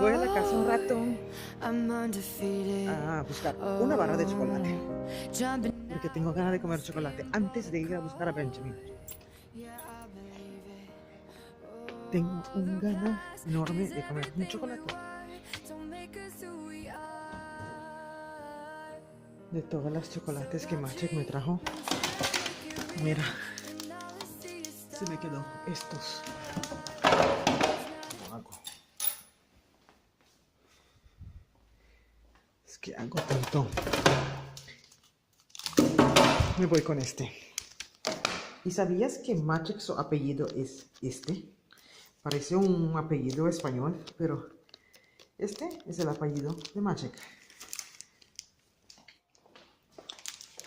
Voy a la casa un rato a buscar una barra de chocolate, porque tengo ganas de comer chocolate antes de ir a buscar a Benjamin. Tengo un ganas enorme de comer un chocolate. De todas las chocolates que Maciek me trajo, mira, se me quedó estos. Es que hago tanto. Me voy con este. ¿Y sabías que Maciek su apellido es este? Parece un apellido español, pero este es el apellido de Maciek.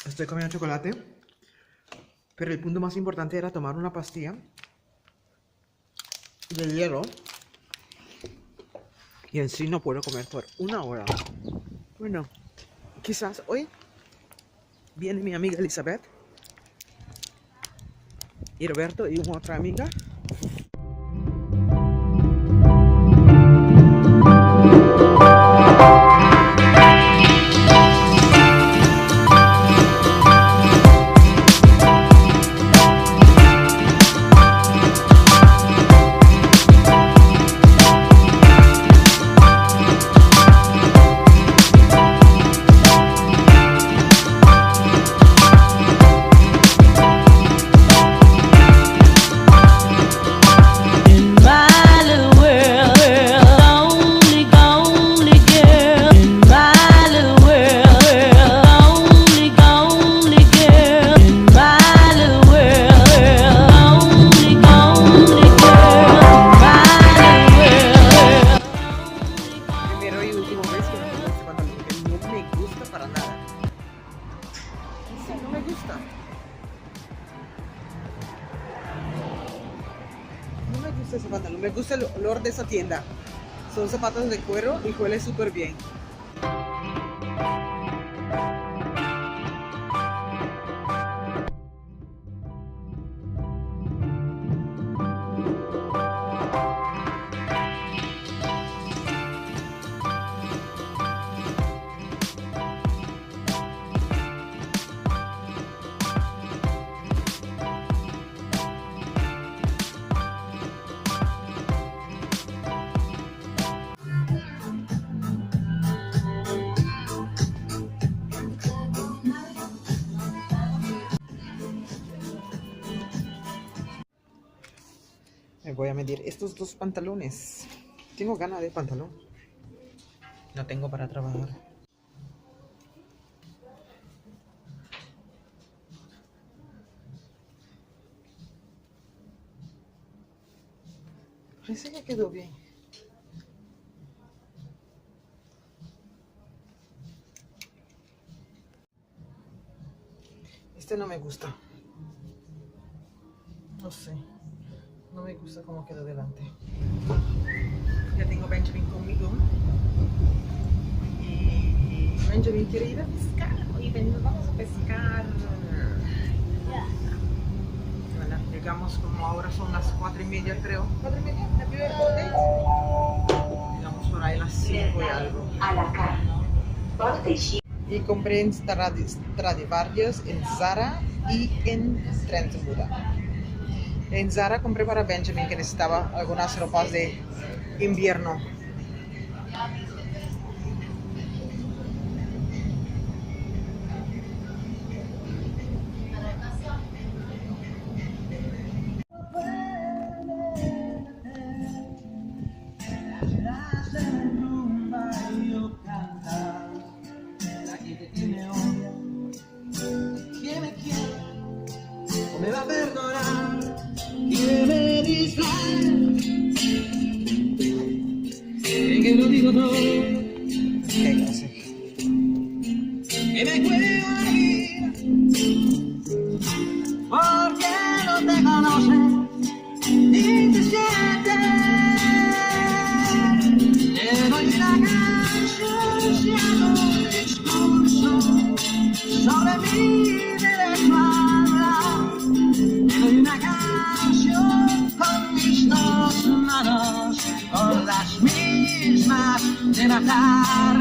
Estoy comiendo chocolate, pero el punto más importante era tomar una pastilla de hielo. Y en sí no puedo comer por una hora. Bueno, quizás hoy viene mi amiga Elizabeth y Roberto y una otra amiga. Ese pantalón, me gusta el olor de esa tienda. Son zapatos de cuero y huele súper bien. Me voy a medir estos dos pantalones. Tengo ganas de pantalón. No tengo para trabajar. Parece que quedó bien. Este no me gusta. No sé. No me gusta cómo quedó delante. Ya tengo Benjamin conmigo. Y Benjamin quiere ir a pescar. Oye, nos vamos a pescar. Bueno, llegamos como ahora son las 4:30, creo. 4:30, la primera bote. Llegamos por ahí a las 5 y algo. Y compré en Stradivarius, en Zara y en Trendmuda. En Zara compré para Benjamin, que necesitaba algunas ropas de invierno. Me va a perdonar que me distrae, que lo digo todo, que me puedo ir, porque no te conoces ni te sientes. Te doy una canción, si hago un discurso sobre mi derecho a hablar. Te doy una canción con mis dos manos, con las mías. formas de matar.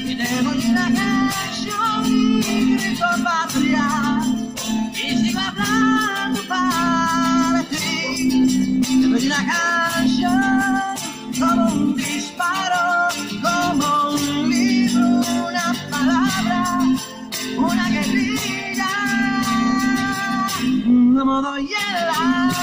Y te doy una canción y grito patria. Y sigo hablando para ti. Te doy una canción como un disparo, como un libro, una palabra, una guerrilla, como doy el amor.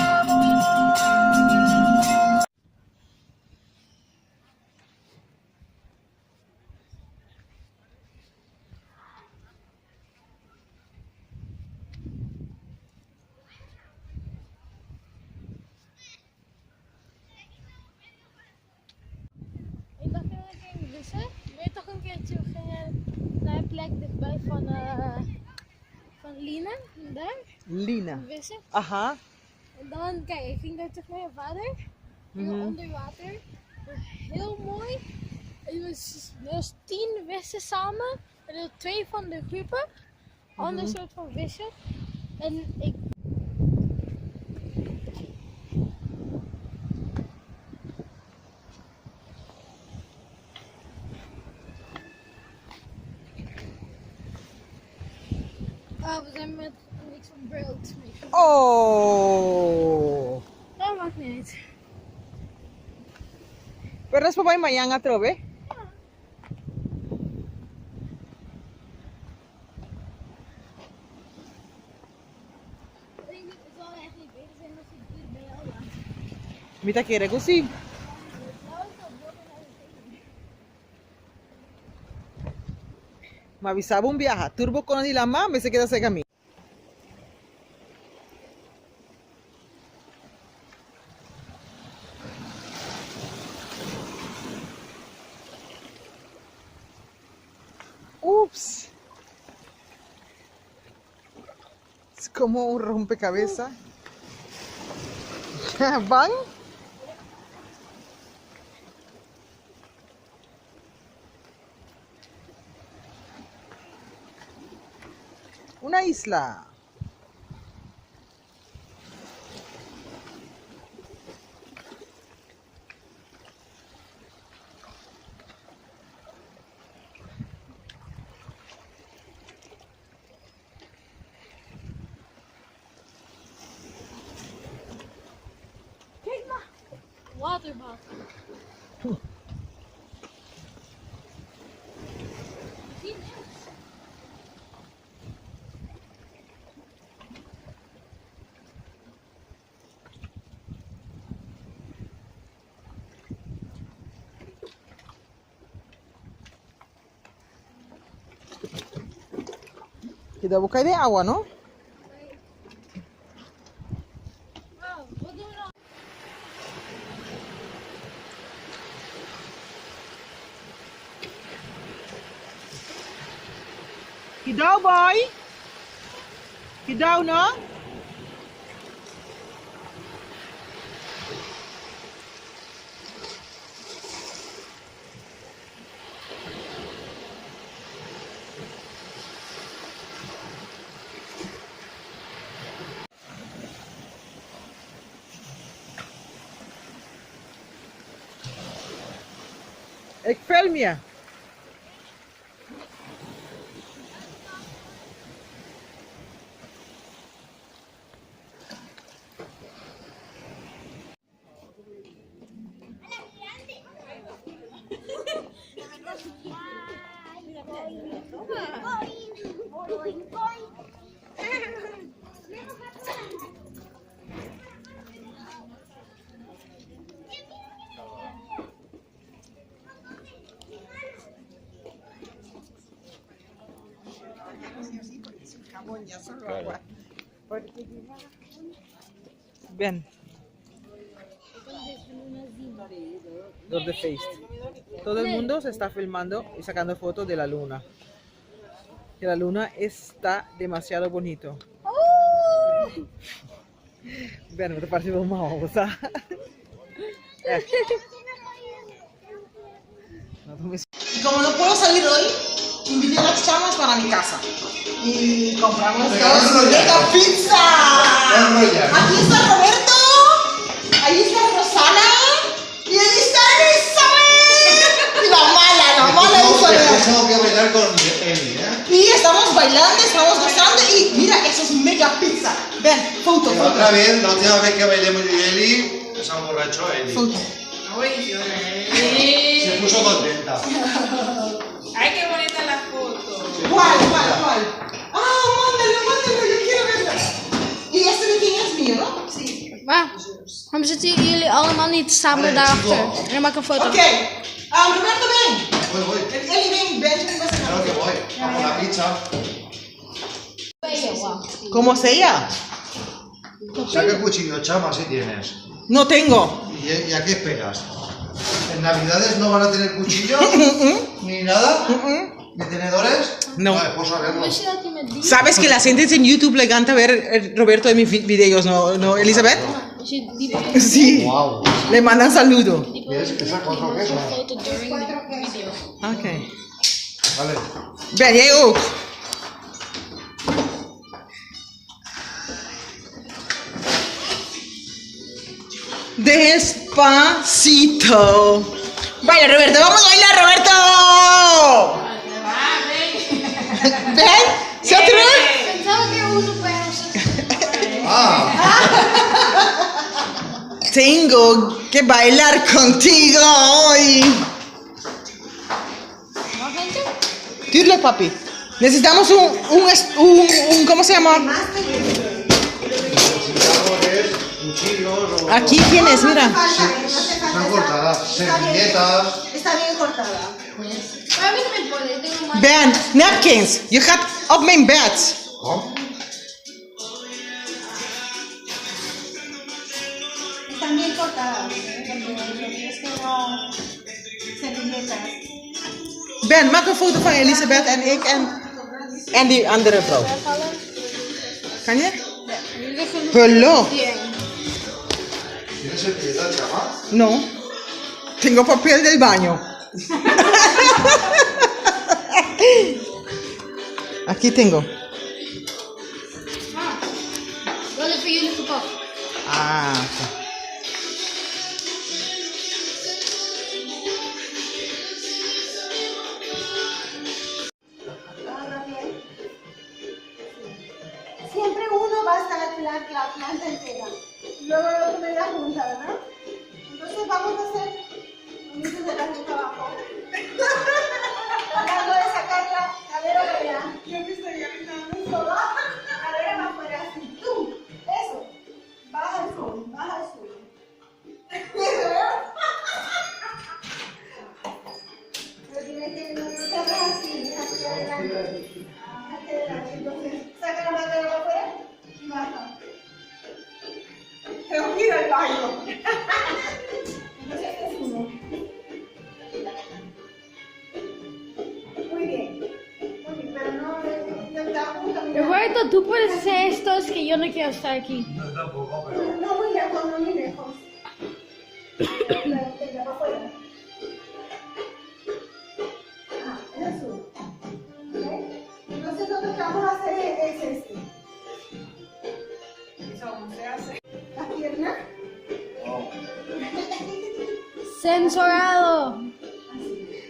Ik dacht dat ik ging vissen. Wil je toch een keertje gingen naar een plek dichtbij van Lina, daar, Lina. vissen. Ajá. En dan, kijk, ik ging daar toch met je vader, helemaal onder water. Het was heel mooi. Het was 10 vissen samen. En er 2 van de groepen. Ander soort van vissen. En ik... Ah, we zijn met niks van brood mee. Oh. Dat maakt niet uit. Pero es para mañana trove. Ik denk, het zal echt niet beter zijn als ik dit bij jou laat. Mita quiere così. Nou, ik zal blokken naar de teken. Me avisaba un viaje. Turbo con la mamá, me se queda cerca a mí. Ups. Es como un rompecabezas. ¿Van? Una isla. Kijk maar. Waterbad. Zie je niks? Kita buka de agua, ¿no? Wow, wat doen we dan? Hidaw, boy. Hidaw, no? Ik film je. Ven, door de feest. Todo el mundo se está filmando y sacando fotos de la luna. Que la luna está demasiado bonito. Ven, me te parece una babosa. Y como no puedo salir hoy, invité a las chamas para mi casa. Y compramos mega pizza. Aquí está Roberto, ahí está Rosana y ahí está Elizabeth. tengo que bailar con Eli, ¿eh? Y estamos bailando, estamos gozando y mira, eso es mega pizza. Ven, foto, La foto. otra vez, la última vez que bailemos yo y Eli, se emborrachó Eli. Foto. Se puso contenta. Ay, qué bonita la foto. ¿Cuál? Ah, mándalo, yo quiero verlo. ¿Y este de quién es mío, no? Sí. Maar, waarom zitten jullie allemaal niet samen daarachter? En dan maak ik een foto. Ok. Roberto, ven. Voy. Eli, ven, Benjamin va a hacer Claro que voy. Vamos a la pizza. ¿Cómo se llama? Saca el cuchillo, chama, si tienes. No tengo. ¿Y a qué esperas? ¿En Navidades no van a tener cuchillo? ¿Ni nada? ¿Ni tenedores? No. Vale, pues a verlo. Wist je dat hij met die... Sabes que la gente en YouTube le encanta ver Roberto en mis videos, ¿no, Elizabeth? Als je die Sí. Wow. Le mandan saludo. ¿Quieres que saque otro queso? foto during the video. Ok. Vale. Ben, jij ook. Despacito. Baila, Roberto, vamos a bailar, Roberto. ¿Ven? ¿Se atreve? Pensaba que uno pero Ah, Tengo que bailar contigo hoy. ¿No, gente? Tuurlijk, papi. Necesitamos un ¿cómo se llama? necesitamos cuchillos o... Aquí tienes, mira. Están cortadas. Servilletas. Está bien cortada. Maar a mí no me importa, yo tengo más. Ben, napkins. Je gaat op mijn bed. ¿Cómo? Están bien cortadas. Es que no servilletas. Ben, maak een foto van Elisabeth en ik en die andere vrouw. Kan je? Jullie liggen Hello. hier. ¿Tienes servilletas, chama? No. Tengo papel del baño. Aquí tengo. Wat is voor jullie gepakt? Ah, ok. Siempre uno va a estar la planta entera. Luego la otra media junta, ¿verdad? Entonces vamos a hacer un de la arriba abajo. Tratando de sacarla, a ver afuera. Yo que estoy gritando sola. A ver afuera, así. ¡Tú! Eso. Baja el zoom, baja el zoom. Pero tienes que no te hagas así, aquí adelante. Aquí adelante. Entonces, saca la mano de afuera y baja. Pero mira el baño. Entonces, este es uno. Muy bien, pero no intentamos caminar. Roberto, tú puedes hacer esto, es que yo no quiero estar aquí. No tampoco, pero... No muy lejos, no muy lejos. Venga, para afuera. Ah, el azul. ¿Ok? Entonces lo que vamos a hacer es este. La pierna. Censurado.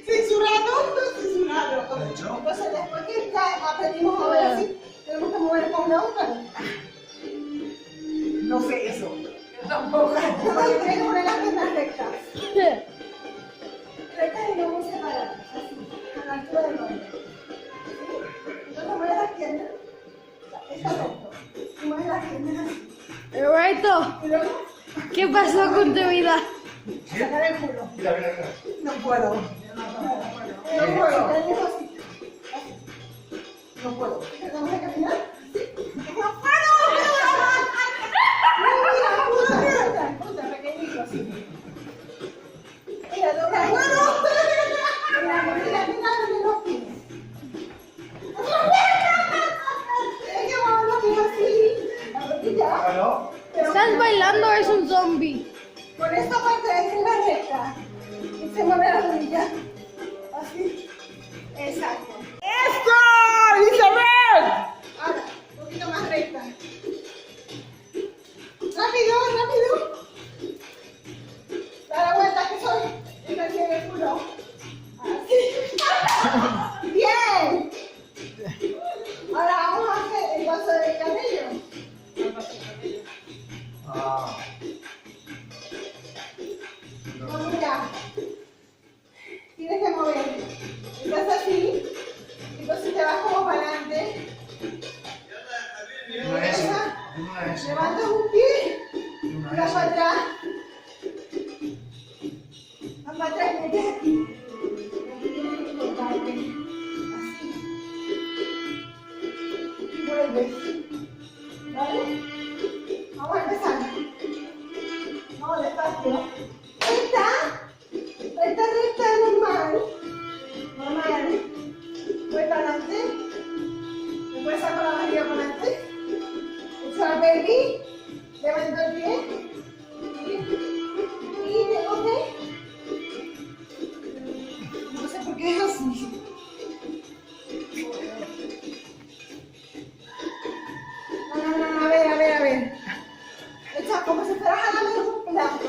Censurado. Entonces después que ya aprendimos a ver así, tenemos que mover con la otra. No sé eso. Tampoco. No, tienes que poner las piernas rectas. Rectas y no muy separadas. Así, a la altura del hombro. Entonces mueve las piernas. Está recto. Y mueve las piernas así. Roberto, Y luego ¿qué pasó con tu vida? sacar el culo. Mira, mira, mira. No puedo. No puedo. Tenemos así. No puedo. ¿Tenemos que caminar? Sí. ¡No puedo! Mira, punta, pequeñito así. Mira, toca. ¡Bueno! Mira, los pies. Hay que mover los pies así. La rodilla. Bueno, ¿Estás bailando o es un zombie? Con esta parte es la recta. Y se mueve la rodilla. Así. Exacto. ¡Eso! ¡Elizabeth! Ahora, vuelves. ¿Vale? Vamos a empezar. Vamos despacio. Recta, normal. Normal. Voy para adelante. Después saco la barriga para adelante. Echo la pelvis. Levanto el pie. Y tengo que... No sé por qué es así. No, a ver. Echa como si fueras jalando un plato.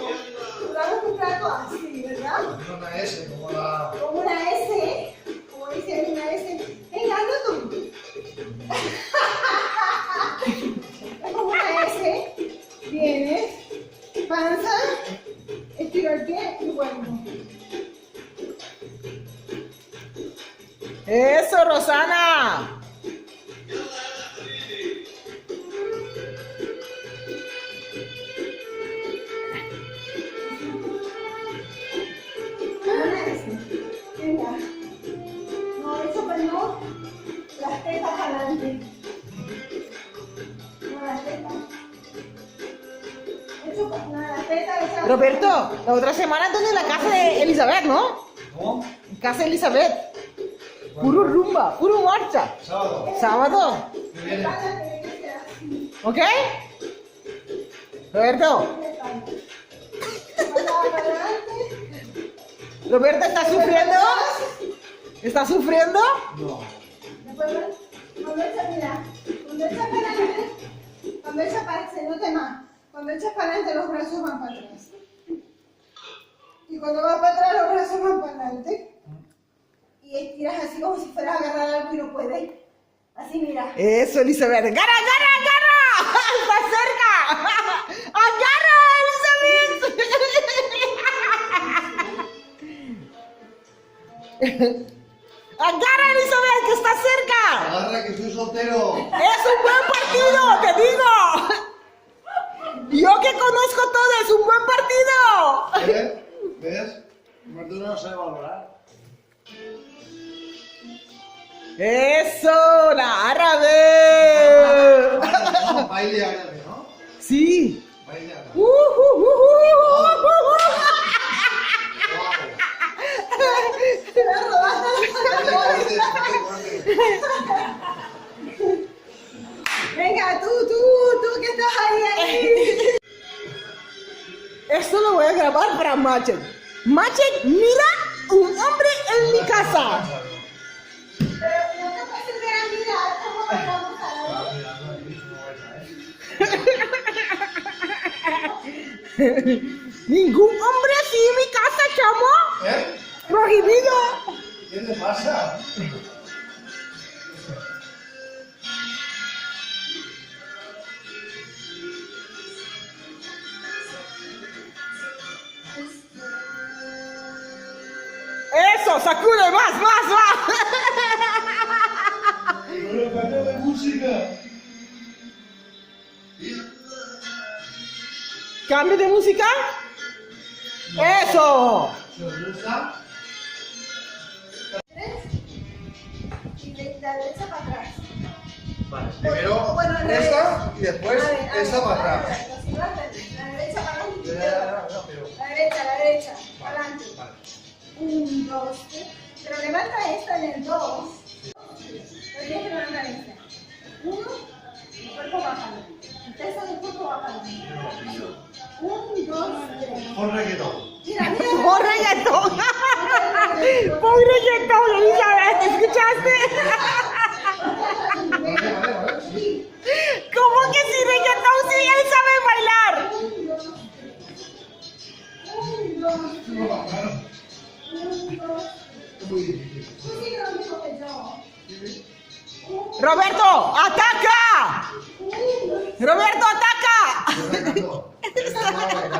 Jalando un plato así, ¿verdad? Una S, como la... Como una S. Como dice una S. Venga, hazlo tú. Es como una S. Vienes. Panza. Estiro el pie y vuelvo. ¡Eso, Rosana! Una S. Venga. No, eso pues no. Las tetas adelante. No, las tetas. Eso pues nada, las tetas. Esa... Roberto, la otra semana estás en la casa de Elizabeth, ¿no? ¿Cómo? En casa de Elizabeth. Puro rumba, puro marcha. Sábado. Sábado, ¿Qué viene? ¿ok? Roberto, Roberto, ¿estás sufriendo? ¿Estás sufriendo? No. Cuando echas, mira, cuando echas para adelante, cuando echas para se note más. Cuando echas para adelante, los brazos van para atrás. Y cuando vas para atrás, los brazos van para adelante. Y estiras así como si fueras a agarrar algo y no puedes. Así, mira. Eso, Elizabeth. ¡Agarra! ¡Está cerca! ¡Agarra, Elizabeth! ¡Agarra, Elizabeth, que está cerca! Agarra que estoy soltero. ¡Es un buen partido, te digo! Yo que conozco todo, es un buen partido. ¿Ves? Martino no sabe valorar. ¡Eso! ¡La árabe! No, baile árabe, ¿no? Sí. Baile árabe. Te la robaste. Venga, tú que estás ahí. Esto lo voy a grabar para Machek. Machek, mira un hombre en mi casa. Pero no te puedes ver a mirar cómo vamos a la Ningún hombre así en mi casa, chamo. ¿Eh? Prohibido. ¿Qué te pasa? Eso, sacude más. Pero cambia de música. ¿Cambio de música? Eso. ¿Se os gusta? y de la derecha para atrás. Vale, primero Bueno, al esta y después A ver, esta para atrás. La derecha para adelante. Ya, pero... La derecha, para Vale, adelante. vale. 1, 2, 3. Pero levanta esta en el 2. Pero tienes que levantar esta. 1, el cuerpo bajando. El peso del cuerpo bajando. 1, 2, 3. Pon reggaetón. Mira. Pon reggaetón. Pon reggaetón, Elizabeth, ¿escuchaste? Vale, sí. ¿Cómo que si reggaetón si él sabe bailar? 1, 2, 3. No, claro. 1, 2. Es muy difícil. Tú sigue lo mismo que yo. Roberto, ataca. Roberto, ataca. Yo reggaetón. Esto no va a bailar.